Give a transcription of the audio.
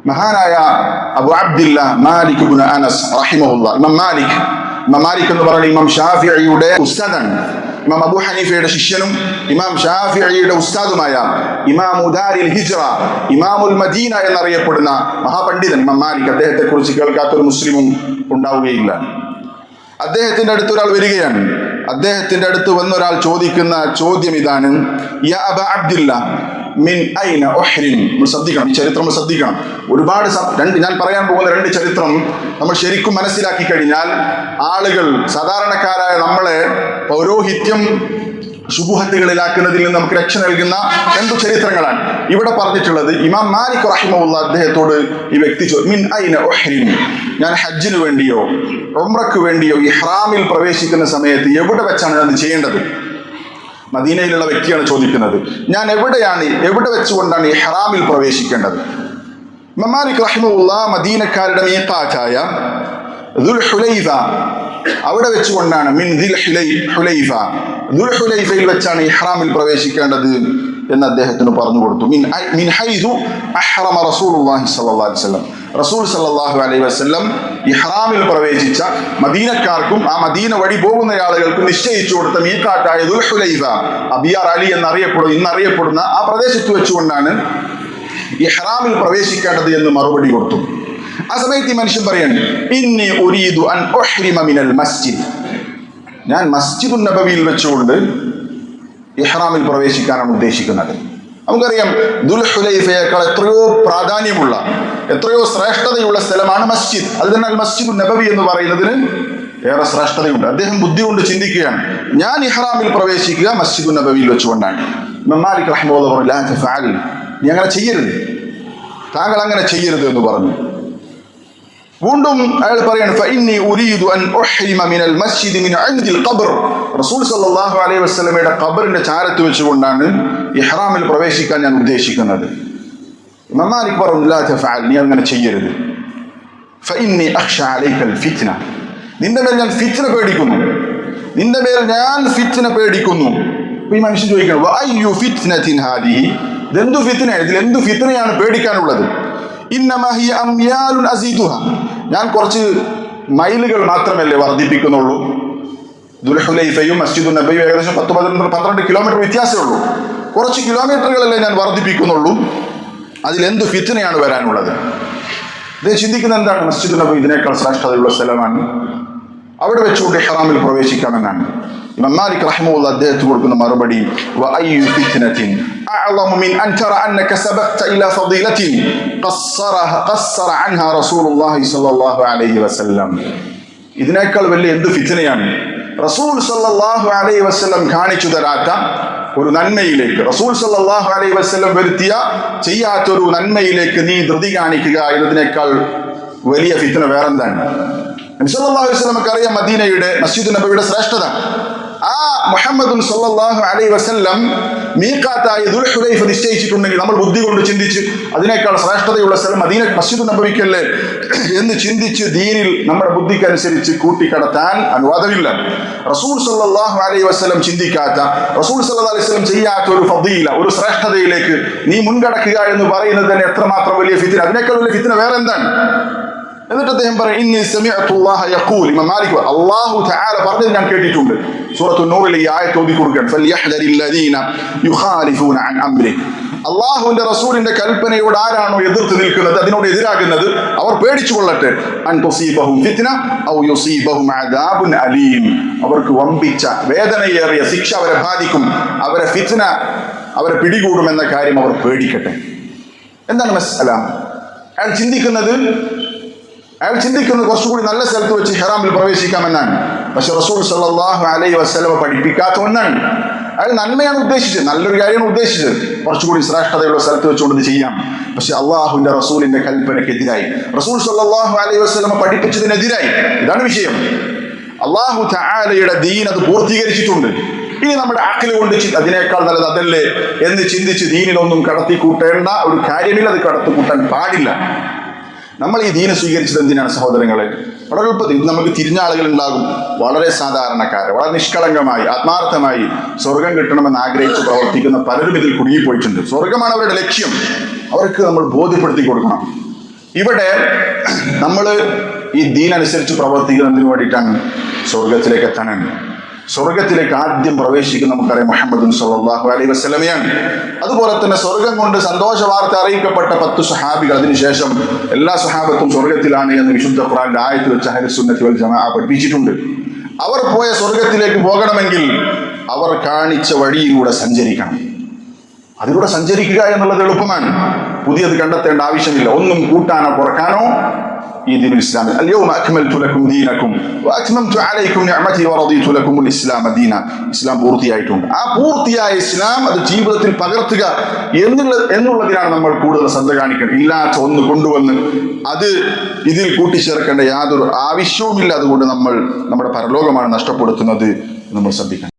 മഹാനായ അബു അബ്ദില്ല മാലിക് ഇബ്നു അനസ് റഹിമഹുല്ലാഹ്, ഇമാം മാലിക് എന്ന് പറയുന്ന ഇമാം ഷാഫിഈയുടെ ഉസ്താദാണ്. ഇമാം അബൂ ഹനീഫയുടെ ശിഷ്യനും ഇമാം ഷാഫിഈയുടെ ഉസ്താദുമായ ഇമാമു ദാരിൽ ഹിജ്റ, ഇമാമുൽ മദീന എന്നറിയപ്പെടുന്ന മഹാപണ്ഡിതൻ ഇമാം മാലിക്. അദ്ദേഹത്തെ കുറിച്ച് കേൾക്കാത്തൊരു മുസ്ലിമും ഉണ്ടാവുകയില്ല. അദ്ദേഹത്തിന്റെ അടുത്ത് ഒരാൾ വരികയാണ്. അദ്ദേഹത്തിന്റെ അടുത്ത് വന്ന ഒരാൾ ചോദിക്കുന്ന ചോദ്യം ഇതാണ്: യാ അബാ അബ്ദില്ല മിൻ ഐന ഉഹ്രിം. ശ്രദ്ധിക്കണം, ഈ ചരിത്രം ശ്രദ്ധിക്കണം. ഒരുപാട് ഞാൻ പറയാൻ പോകുന്ന രണ്ട് ചരിത്രം നമ്മൾ ശരിക്കും മനസ്സിലാക്കി കഴിഞ്ഞാൽ ആളുകൾ, സാധാരണക്കാരായ നമ്മളെ പൗരോഹിത്യം ശുബുഹത്തുകളിലാക്കുന്നതിൽ നിന്ന് നമുക്ക് രക്ഷ നൽകുന്ന രണ്ടു ചരിത്രങ്ങളാണ് ഇവിടെ പറഞ്ഞിട്ടുള്ളത്. ഇമാം മാലിക് റഹിമഹുല്ലാഹ് അദ്ദേഹത്തോട് ഈ വ്യക്തി മിൻ ഐന ഉഹ്രിം, ഞാൻ ഹജ്ജിന് വേണ്ടിയോ ഉംറയ്ക്ക് വേണ്ടിയോ ഇഹ്റാമിൽ പ്രവേശിക്കുന്ന സമയത്ത് എവിടെ വെച്ചാണ് അത് ചെയ്യേണ്ടത്? മദീനയിലുള്ള വ്യക്തിയാണ് ചോദിക്കുന്നത്. ഞാൻ എവിടെ വെച്ചുകൊണ്ടാണ് ഇഹ്റാമിൽ പ്രവേശിക്കേണ്ടത്? ഇമാം മാലിക് റഹിമഹുല്ലാഹ് മദീനക്കാരുടെ മീഖാത്തായ ദുൽഹുലൈഫ, അവിടെ വെച്ചുകൊണ്ടാണ് ദുൽഹുലൈഫയിൽ വെച്ചാണ് ഇഹ്റാമിൽ പ്രവേശിക്കേണ്ടത് എന്ന് അദ്ദേഹത്തിന് പറഞ്ഞു കൊടുത്തു. മിൻ ഹൈസു അഹ്റമ റസൂലുള്ളാഹി സ്വല്ലല്ലാഹു അലൈഹി വസല്ലം, റസൂൽ സല്ലല്ലാഹു അലൈഹി വസല്ലം ഇഹ്റാമിൽ പ്രവേശിച്ച മദീനക്കാർക്കും ആ മദീന വഴി പോകുന്ന ആളുകൾക്കും നിശ്ചയിച്ചു കൊടുത്ത മീഖാത്തായ ദുൽഹുലൈഫ, അബിയാർ അലി ഇന്നറിയപ്പെടുന്ന ആ പ്രദേശത്ത് വെച്ചുകൊണ്ടാണ് ഇഹ്റാമിൽ പ്രവേശിക്കേണ്ടത് എന്ന് മറുപടി കൊടുത്തു. ആ സമയത്ത് ഈ മനുഷ്യൻ പറയാണ്: ഇന്നി ഉരീദു അൻ ഉഹ്രിമ മിനൽ മസ്ജിദ്, ഞാൻ മസ്ജിദുൻ നബവിയിൽ വെച്ചുകൊണ്ട് ഇഹ്റാമിൽ പ്രവേശിക്കാനാണ് ഉദ്ദേശിക്കുന്നത്. നമുക്കറിയാം, ദുൽഹുലൈഫയേക്കാൾ എത്രയോ പ്രാധാന്യമുള്ള, എത്രയോ ശ്രേഷ്ഠതയുള്ള സ്ഥലമാണ് മസ്ജിദ്. അത് തന്നെ മസ്ജിദുൻ നബവി എന്ന് പറയുന്നതിന് ഏറെ ശ്രേഷ്ഠതയുണ്ട്. അദ്ദേഹം ബുദ്ധി കൊണ്ട് ചിന്തിക്കുകയാണ്, ഞാൻ ഇഹ്റാമിൽ പ്രവേശിക്കുക മസ്ജിദുൻ നബവിയിൽ വെച്ചുകൊണ്ടാണ്. ഇമാം മാലിക് റഹിമഹുല്ലാഹ് പറഞ്ഞു: ലാ തഫഅൽ, നീ അങ്ങനെ ചെയ്യരുത്, താങ്കൾ അങ്ങനെ ചെയ്യരുത് എന്ന് പറഞ്ഞു. വീണ്ടും അയാൾ പറയാണ്: ഫഇന്നി ഉരീദു അൻ ഉഹ്രിമ മിനൽ മസ്ജിദി മിൻ ഇൻദിൽ ഖബ്ർ, റസൂൽ സല്ലല്ലാഹു അലൈഹി വസല്ലമയുടെ ഖബറിന്റെ ചാരത്ത് വെച്ചുകൊണ്ടാണ് ഇഹ്റാമിൽ പ്രവേശിക്കാൻ ഞാൻ ഉദ്ദേശിക്കുന്നത്. ഇമാം മാലിക് പറഞ്ഞു: ലാ തഫഅൽ, നീ അങ്ങനെ ചെയ്യരുത്. ഫഇന്നി അഖ്ശ അലൈക്കൽ ഫിത്ന, നിന്റെ മേൽ ഞാൻ ഫിത്ന പേടിക്കുന്നു. ഈ മനുഷ്യൻ ചോദിക്കണം: വഅയ്യു ഫിത്നതിൻ ഹാദിഹി, ഇതെന്തു ഫിത്നയാണ് പേടിക്കാനുള്ളത്? ഇന്നമാ ഹിയ അംയാലുൻ അസീദുഹ, ഞാൻ കുറച്ച് മൈലുകൾ മാത്രമല്ലേ വർദ്ധിപ്പിക്കുന്നുള്ളൂ. ദുൽഹുലൈഫയും മസ്ജിദുൻ നബവിയും ഏകദേശം 10-12 കിലോമീറ്റർ വ്യത്യാസമേ ഉള്ളൂ. കുറച്ച് കിലോമീറ്ററുകളല്ലേ ഞാൻ വർദ്ധിപ്പിക്കുന്നുള്ളൂ, അതിലെന്തു ഫിത്നയാണ് വരാനുള്ളത്? ഇത് ചിന്തിക്കുന്ന എന്താണ്? മസ്ജിദുൻ നബവി ഇതിനേക്കാൾ ശ്രേഷ്ഠതയുള്ള സ്ഥലമാണ്, അവിടെ വെച്ചുകൊണ്ട് ഇഹ്റാമിൽ പ്രവേശിക്കാമെന്നാണ്. ഇമാം മാലിക് റഹിമഹുല്ലാഹ് അദ്ദേഹത്തിന് കൊടുക്കുന്ന മറുപടി: വഅയ്യു ഫിത്നതിൻ അഅളമു മിൻ അൻ തറ അന്നക സബഖത ഇലാ ഫളീലതിൻ ഖസ്സറ അൻഹാ റസൂലുള്ളാഹി സ്വല്ലല്ലാഹു അലൈഹി വസല്ലം. ഇതിനേക്കാൾ വലിയ എന്ത് ഫിത്നയാണ് റസൂൽ സല്ലല്ലാഹു അലൈഹി വസല്ലം കാണിച്ചു തരാത്ത ഒരു നന്മയിലേക്ക്, റസൂൽ സല്ലല്ലാഹു അലൈഹി വസല്ലം ചെയ്യാത്തൊരു നന്മയിലേക്ക് നീ ധൃതി കാണിക്കുക എന്നതിനേക്കാൾ വലിയ ഫിത്ന വേറെന്താണ്? നബി സല്ലല്ലാഹു അലൈഹി വസല്ലമക്ക് അറിയാം മദീനയുടെ മസ്ജിദുൻ നബവിയുടെ ശ്രേഷ്ഠത. ആ മുഹമ്മദ് സല്ലല്ലാഹു അലൈഹി വസല്ലം മീഖാത്തായ ദുൽഹുലൈഫ നിശ്ചയിച്ചിട്ടുണ്ടെങ്കിൽ നമ്മൾ ബുദ്ധി കൊണ്ട് ചിന്തിച്ച് അതിനേക്കാൾ ശ്രേഷ്ഠതയുള്ള സ്ഥലം മസ്ജിദുൻ നബവിക്കല്ലേ എന്ന് ചിന്തിച്ച് ദീനിൽ നമ്മുടെ ബുദ്ധിക്കനുസരിച്ച് കൂട്ടിക്കടത്താൻ അനുവാദമില്ല. റസൂൽ സല്ലല്ലാഹു അലൈഹി വസല്ലം ചിന്തിക്കാത്ത, റസൂൽ സല്ലല്ലാഹു അലൈഹി വസല്ലം ചെയ്യാത്ത ഒരു ഫദീല, ഒരു ശ്രേഷ്ഠതയിലേക്ക് നീ മുൻകടക്കുക എന്ന് പറയുന്നത് തന്നെ എത്രമാത്രം വലിയ ഫിത്ന. അതിനേക്കാൾ വലിയ ഫിത്ന വേറെ എന്താണ്? എന്നിട്ട് അദ്ദേഹം പറയും: ഇന്നി സമിഅതുല്ലാഹ യഖൂൽ, ഇമാം മാലിക് അല്ലാഹു തആല പറഞ്ഞത് ഞാൻ കേട്ടിട്ടുണ്ട്. സൂറത്തുൻ നൂറിൽ ഈ ആയത്ത് ഓതി കൊടുക്കുകയാണ്: ഫൽയഹ്ദരില്ലദീന യുഖാലിഫൂന അൻ അംരി, അല്ലാഹുവിന്റെ റസൂലിന്റെ കൽപ്പനയോട് ആരാണോ എതിർത്ത് നിൽക്കുന്നത്, അതിനോട് എതിരാകുന്നത്, അവർ പേടിച്ചു കൊള്ളട്ടെ. അൻ തുസീബഹും ഫിത്ന ഔ യുസീബഹും അദാബുൻ അലീം, അവർക്ക് വമ്പിച്ച വേദനയേറിയ ശിക്ഷ അവരെ ബാധിക്കും, അവരെ പിടികൂടുമെന്ന കാര്യം അവർ പേടിക്കട്ടെ. എന്താണ് മസ്അല? അയാൾ ചിന്തിക്കുന്നത് കുറച്ചുകൂടി നല്ല സ്ഥലത്ത് വെച്ച് ഇഹ്റാമിൽ പ്രവേശിക്കാമെന്നാണ്. പക്ഷെ റസൂൽ സല്ലല്ലാഹു അലൈഹി വസല്ലം പഠിപ്പിക്കാത്ത ഒന്നാണ്. അയാൾ നന്മയാണ് ഉദ്ദേശിച്ചത്, നല്ലൊരു കാര്യമാണ് ഉദ്ദേശിച്ചത്, കുറച്ചുകൂടി ശ്രേഷ്ഠതയുള്ള സ്ഥലത്ത് വെച്ചുകൊണ്ട് ഇത് ചെയ്യാം. പക്ഷെ അള്ളാഹുവിന്റെ റസൂലിന്റെ കൽപ്പനയ്ക്കെതിരായി, റസൂൽ സല്ലല്ലാഹു അലൈഹി വസല്ലം പഠിപ്പിച്ചതിനെതിരായി. ഇതാണ് വിഷയം. അല്ലാഹു തആലയുടെ ദീൻ അത് പൂർത്തീകരിച്ചിട്ടുണ്ട്. ഇനി നമ്മുടെ അഖ്ൽ കൊണ്ട് അതിനേക്കാൾ നല്ലത് അതല്ലേ എന്ന് ചിന്തിച്ച് ദീനിലൊന്നും കടത്തിക്കൂട്ടേണ്ട ഒരു കാര്യമില്ല, അത് കടത്തിക്കൂട്ടാൻ പാടില്ല. നമ്മൾ ഈ ദീന സ്വീകരിച്ചത് എന്തിനാണ് സഹോദരങ്ങളെ? വളരെ എളുപ്പത്തിൽ നമുക്ക് തിരിഞ്ഞ ആളുകൾ ഉണ്ടാകും, വളരെ സാധാരണക്കാരെ, വളരെ നിഷ്കളങ്കമായി ആത്മാർത്ഥമായി സ്വർഗം കിട്ടണമെന്ന് ആഗ്രഹിച്ച് പ്രവർത്തിക്കുന്ന പലരും ഇതിൽ കുടുങ്ങിപ്പോയിട്ടുണ്ട്. സ്വർഗമാണ് അവരുടെ ലക്ഷ്യം. അവർക്ക് നമ്മൾ ബോധ്യപ്പെടുത്തി കൊടുക്കണം. ഇവിടെ നമ്മൾ ഈ ദീൻ അനുസരിച്ച് പ്രവർത്തിക്കുന്നതിന് വേണ്ടിയിട്ടാണ് സ്വർഗത്തിലേക്ക് എത്താനാണ്. സ്വർഗത്തിലേക്ക് ആദ്യം പ്രവേശിക്കുന്ന നമുക്കറിയാം മുഹമ്മദ് സല്ലല്ലാഹു അലൈഹി വസല്ലമയാണ്. അതുപോലെ തന്നെ സ്വർഗം കൊണ്ട് സന്തോഷ വാർത്ത അറിയിക്കപ്പെട്ട 10 സ്വഹാബികൾ, അതിനുശേഷം എല്ലാ സ്വഹാബത്തും സ്വർഗത്തിലാണ് എന്ന് വിശുദ്ധ ഖുർആനിലെ ആയത്ത് വെച്ച് അഹ്ലുസ് സുന്നത്തി വൽ ജമാഅ പഠിപ്പിച്ചിട്ടുണ്ട്. അവർ പോയ സ്വർഗത്തിലേക്ക് പോകണമെങ്കിൽ അവർ കാണിച്ച വഴിയിലൂടെ സഞ്ചരിക്കണം. അതിലൂടെ സഞ്ചരിക്കുക എന്നുള്ളത് എളുപ്പമാണ്, പുതിയത് കണ്ടെത്തേണ്ട ആവശ്യമില്ല. ഒന്നും കൂട്ടാനോ കുറക്കാനോ ഈ ദീനുൽ ഇസ്ലാം അൽയൗമ അക്മൽതു ലക്കും ദീനക്കും വഅത്മംതു അലൈക്കും നിഅമതി വറദീതു ലക്കുമുൽ ഇസ്ലാമ ദീന. ഇസ്ലാം പൂർത്തിയായിട്ടുണ്ട്. ആ പൂർത്തിയായ ഇസ്ലാം അത് ജീവിതത്തിൽ പകർത്തുക എന്നുള്ളതിനാണ് നമ്മൾ കൂടുതൽ ശ്രദ്ധ കാണിക്കുന്നത്. ഇല്ലാത്ത ഒന്ന് കൊണ്ടുവന്ന് അത് ഇതിൽ കൂട്ടിച്ചേർക്കേണ്ട യാതൊരു ആവശ്യവുമില്ല. അതുകൊണ്ട് നമ്മൾ നമ്മുടെ പരലോകമാണ് നഷ്ടപ്പെടുത്തുന്നത്. നമ്മൾ ശ്രദ്ധിക്കണം.